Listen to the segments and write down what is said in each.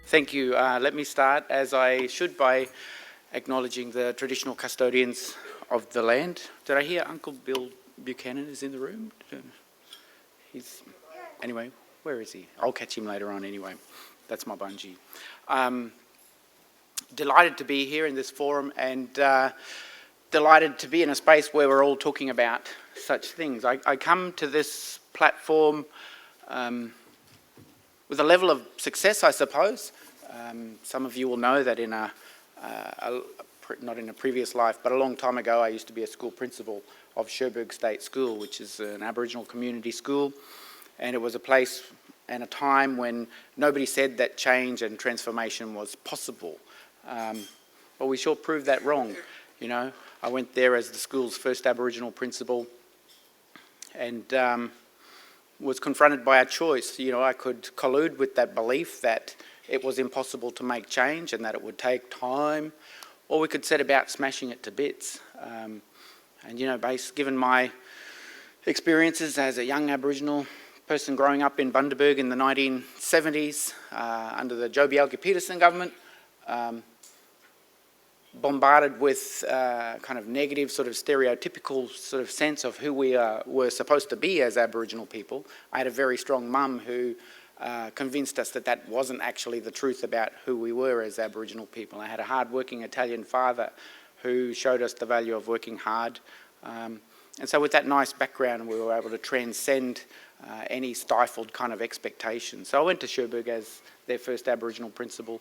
Thank you. Let me start, as I should, by acknowledging the traditional custodians of the land. Did I hear Uncle Bill Buchanan is in the room? Anyway, where is he? I'll catch him later on anyway. That's my bungee. Delighted to be here in this forum, and delighted to be in a space where we're all talking about such things. I come to this platform with a level of success, I suppose. Some of you will know that in not in a previous life, but a long time ago, I used to be a school principal of Cherbourg State School, which is an Aboriginal community school, and it was a place and a time when nobody said that change and transformation was possible. But we sure proved that wrong. You know, I went there as the school's first Aboriginal principal, and was confronted by a choice. You know, I could collude with that belief that it was impossible to make change and that it would take time, or we could set about smashing it to bits. And you know, given my experiences as a young Aboriginal person growing up in Bundaberg in the 1970s under the Joh Bjelke-Petersen government, bombarded with kind of negative, sort of stereotypical sort of sense of who we were supposed to be as Aboriginal people. I had a very strong mum who convinced us that that wasn't actually the truth about who we were as Aboriginal people. I had a hard-working Italian father who showed us the value of working hard. And so with that nice background, we were able to transcend any stifled kind of expectations. So I went to Cherbourg as their first Aboriginal principal,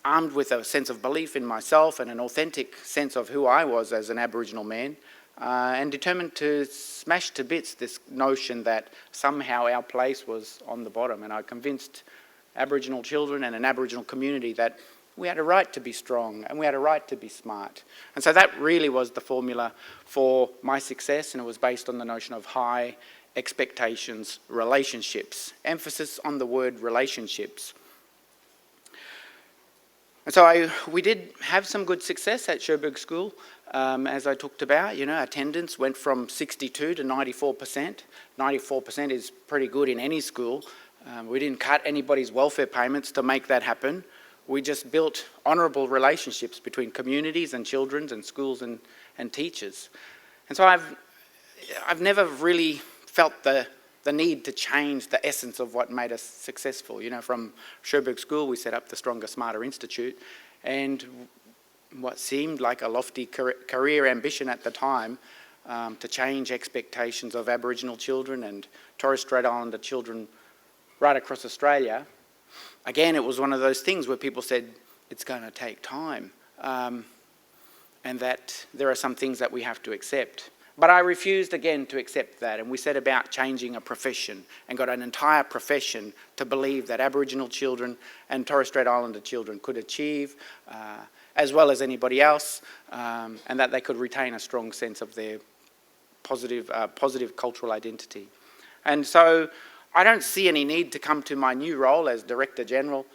armed with a sense of belief in myself and an authentic sense of who I was as an Aboriginal man, and determined to smash to bits this notion that somehow our place was on the bottom. And I convinced Aboriginal children and an Aboriginal community that we had a right to be strong and we had a right to be smart. And so that really was the formula for my success, and it was based on the notion of high expectations, relationships, emphasis on the word relationships. And so we did have some good success at Cherbourg School, as I talked about. You know, attendance went from 62 to 94%. 94% is pretty good in any school. We didn't cut anybody's welfare payments to make that happen. We just built honourable relationships between communities and children and schools and teachers. And so I've never really felt the need to change the essence of what made us successful. You know, from Cherbourg School, we set up the Stronger, Smarter Institute, and what seemed like a lofty career ambition at the time to change expectations of Aboriginal children and Torres Strait Islander children right across Australia. Again, it was one of those things where people said, it's going to take time, and that there are some things that we have to accept. But I refused again to accept that, and we set about changing a profession and got an entire profession to believe that Aboriginal children and Torres Strait Islander children could achieve as well as anybody else, and that they could retain a strong sense of their positive cultural identity. And so I don't see any need to come to my new role as Director General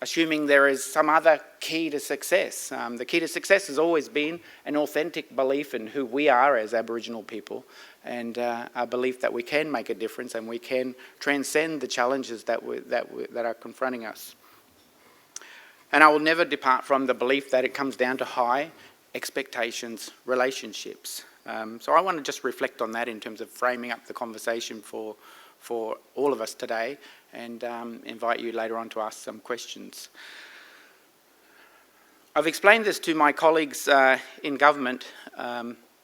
assuming there is some other key to success. The key to success has always been an authentic belief in who we are as Aboriginal people, and a belief that we can make a difference and we can transcend the challenges that are confronting us. And I will never depart from the belief that it comes down to high expectations, relationships. So I want to just reflect on that in terms of framing up the conversation for all of us today, and invite you later on to ask some questions. I've explained this to my colleagues in government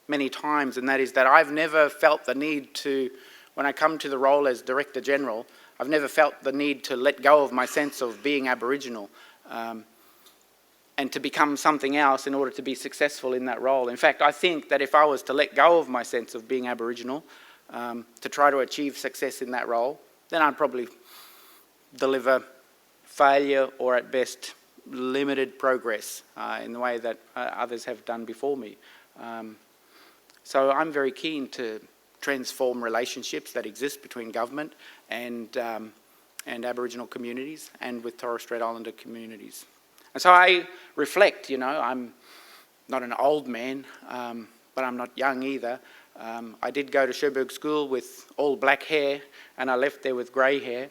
many times, and that is that I've never felt the need to, when I come to the role as Director General, I've never felt the need to let go of my sense of being Aboriginal and to become something else in order to be successful in that role. In fact, I think that if I was to let go of my sense of being Aboriginal to try to achieve success in that role, then I'd probably deliver failure or at best limited progress in the way that others have done before me. So I'm very keen to transform relationships that exist between government and Aboriginal communities and with Torres Strait Islander communities. And so I reflect, you know, I'm not an old man, but I'm not young either. I did go to Cherbourg School with all black hair, and I left there with grey hair.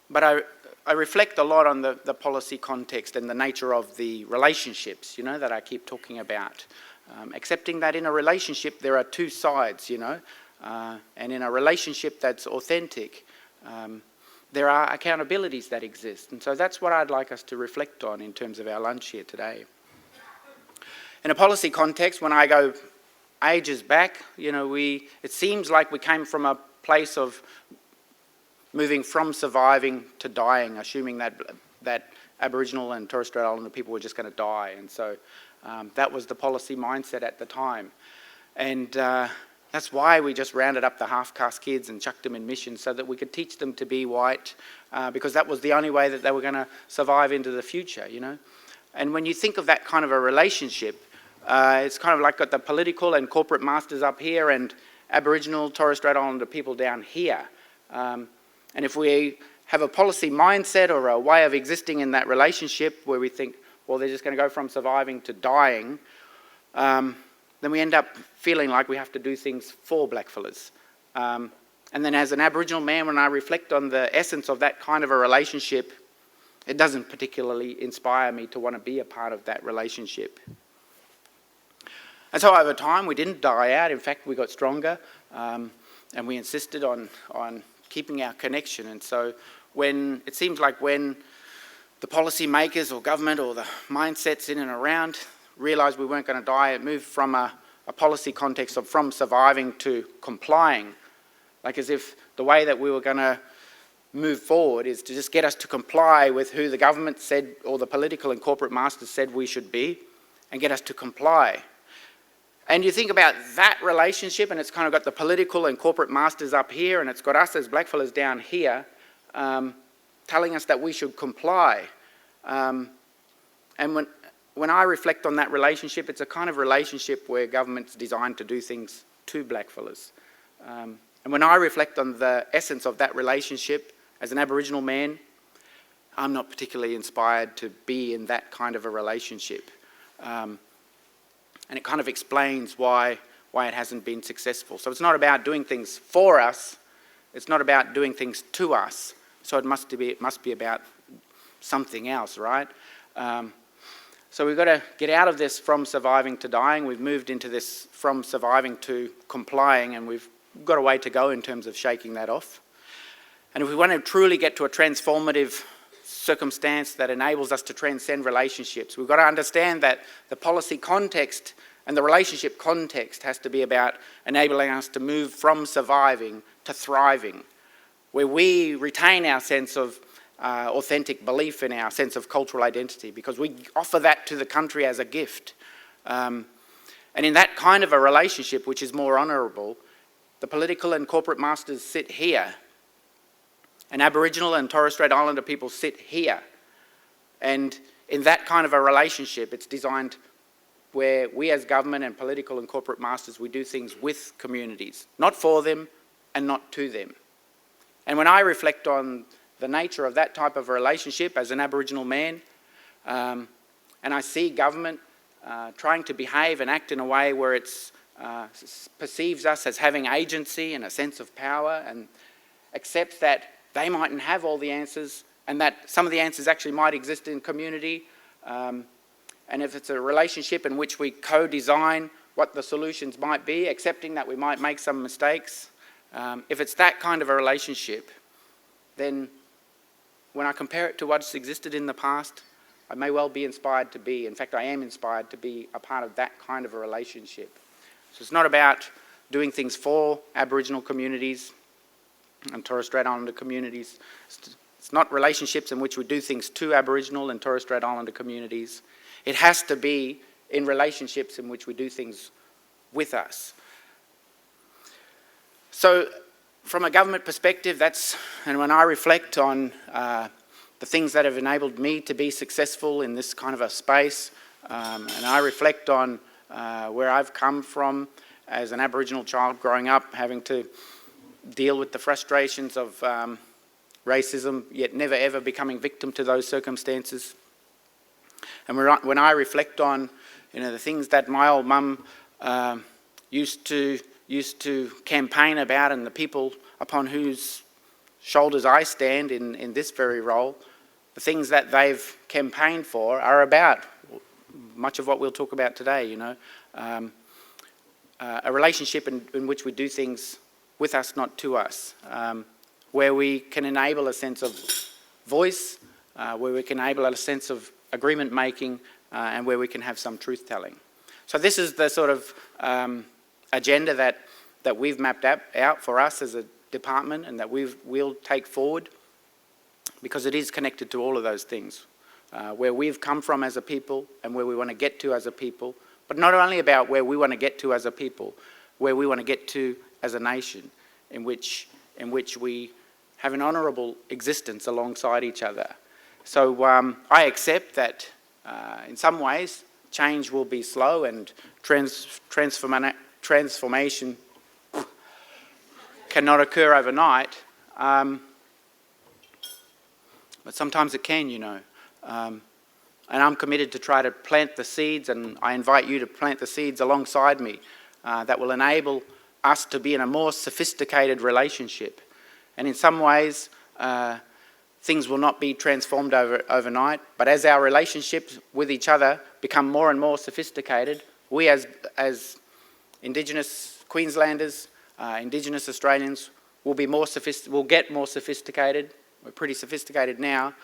But I reflect a lot on the policy context and the nature of the relationships, that I keep talking about. Accepting that in a relationship there are two sides, and in a relationship that's authentic, there are accountabilities that exist. And so that's what I'd like us to reflect on in terms of our lunch here today. In a policy context, when I go ages back, it seems like we came from a place of moving from surviving to dying, assuming that Aboriginal and Torres Strait Islander people were just going to die. And so that was the policy mindset at the time. And that's why we just rounded up the half-caste kids and chucked them in missions so that we could teach them to be white, because that was the only way that they were going to survive into the future, And when you think of that kind of a relationship, it's kind of like got the political and corporate masters up here and Aboriginal, Torres Strait Islander people down here. And if we have a policy mindset or a way of existing in that relationship where we think, well, they're just going to go from surviving to dying, then we end up feeling like we have to do things for blackfellas. And then as an Aboriginal man, when I reflect on the essence of that kind of a relationship, it doesn't particularly inspire me to want to be a part of that relationship. And so over time, we didn't die out. In fact, we got stronger, and we insisted on keeping our connection. And so when it seems like when the policy makers or government or the mindsets in and around realised we weren't going to die, it moved from a policy context of from surviving to complying, like as if the way that we were going to move forward is to just get us to comply with who the government said or the political and corporate masters said we should be, and get us to comply. And you think about that relationship, and it's kind of got the political and corporate masters up here, and it's got us as blackfellas down here, telling us that we should comply. And when I reflect on that relationship, it's a kind of relationship where government's designed to do things to blackfellas. And when I reflect on the essence of that relationship as an Aboriginal man, I'm not particularly inspired to be in that kind of a relationship. And it kind of explains why it hasn't been successful. So it's not about doing things for us, it's not about doing things to us, so it must be about something else, right? So we've got to get out of this from surviving to dying. We've moved into this from surviving to complying, and we've got a way to go in terms of shaking that off. And if we want to truly get to a transformative circumstance that enables us to transcend relationships, we've got to understand that the policy context and the relationship context has to be about enabling us to move from surviving to thriving, where we retain our sense of authentic belief in our sense of cultural identity, because we offer that to the country as a gift. And in that kind of a relationship, which is more honourable, the political and corporate masters sit here, and Aboriginal and Torres Strait Islander people sit here. And in that kind of a relationship, it's designed where we as government and political and corporate masters, we do things with communities, not for them and not to them. And when I reflect on the nature of that type of a relationship as an Aboriginal man, and I see government trying to behave and act in a way where it perceives us as having agency and a sense of power, and accepts that they mightn't have all the answers, and that some of the answers actually might exist in community, and if it's a relationship in which we co-design what the solutions might be, accepting that we might make some mistakes, if it's that kind of a relationship, then when I compare it to what's existed in the past, I may well be inspired to be, in fact I am inspired to be a part of that kind of a relationship. So it's not about doing things for Aboriginal communities and Torres Strait Islander communities. It's not relationships in which we do things to Aboriginal and Torres Strait Islander communities. It has to be in relationships in which we do things with us. So from a government perspective, and when I reflect on the things that have enabled me to be successful in this kind of a space, and I reflect on where I've come from as an Aboriginal child growing up, having to deal with the frustrations of racism, yet never ever becoming victim to those circumstances. And when I reflect on the things that my old mum used to campaign about, and the people upon whose shoulders I stand in this very role, the things that they've campaigned for are about much of what we'll talk about today, you know. A relationship in which we do things with us, not to us, where we can enable a sense of voice, where we can enable a sense of agreement making, and where we can have some truth telling. So this is the sort of agenda that we've mapped out for us as a department, and that we'll take forward, because it is connected to all of those things. Where we've come from as a people and where we want to get to as a people, but not only about where we want to get to as a people, where we want to get to as a nation, in which we have an honourable existence alongside each other. So I accept that in some ways change will be slow and transformation cannot occur overnight, but sometimes it can, you know. And I'm committed to try to plant the seeds, and I invite you to plant the seeds alongside me that will enable us to be in a more sophisticated relationship. And in some ways, things will not be transformed overnight, but as our relationships with each other become more and more sophisticated, we as Indigenous Queenslanders, Indigenous Australians will get more sophisticated. We're pretty sophisticated now.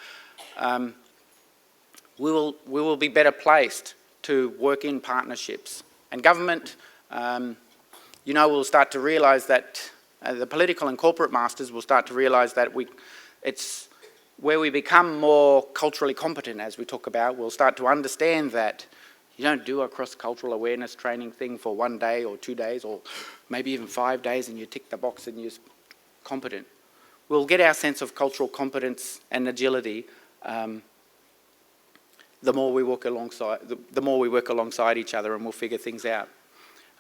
We will be better placed to work in partnerships. And government, you know, will start to realise that, the political and corporate masters will start to realise that it's where we become more culturally competent, as we talk about. We'll start to understand that you don't do a cross-cultural awareness training thing for 1 day or 2 days or maybe even 5 days and you tick the box and you're competent. We'll get our sense of cultural competence and agility the more we work alongside each other, and we'll figure things out.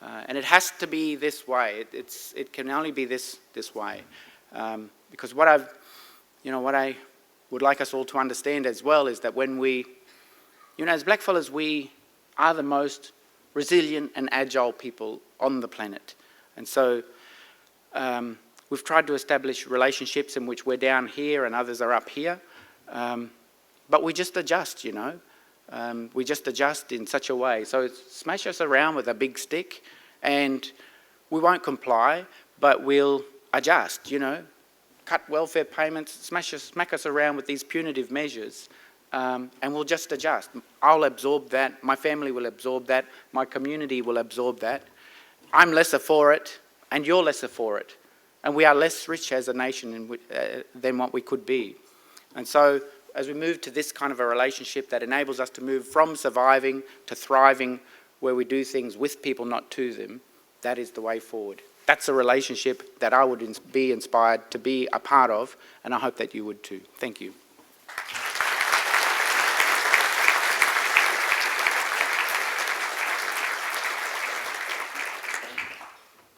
And it has to be this way. It can only be this way, because what I would like us all to understand as well is that when we, you know, as blackfellas, we are the most resilient and agile people on the planet, and so we've tried to establish relationships in which we're down here and others are up here, but we just adjust, you know. We just adjust in such a way. So smash us around with a big stick and we won't comply, but we'll adjust, you know. Cut welfare payments, smack us around with these punitive measures, and we'll just adjust. I'll absorb that, my family will absorb that, my community will absorb that. I'm lesser for it and you're lesser for it. And we are less rich as a nation than what we could be. And so as we move to this kind of a relationship that enables us to move from surviving to thriving, where we do things with people, not to them, that is the way forward. That's a relationship that I would be inspired to be a part of, and I hope that you would too. Thank you.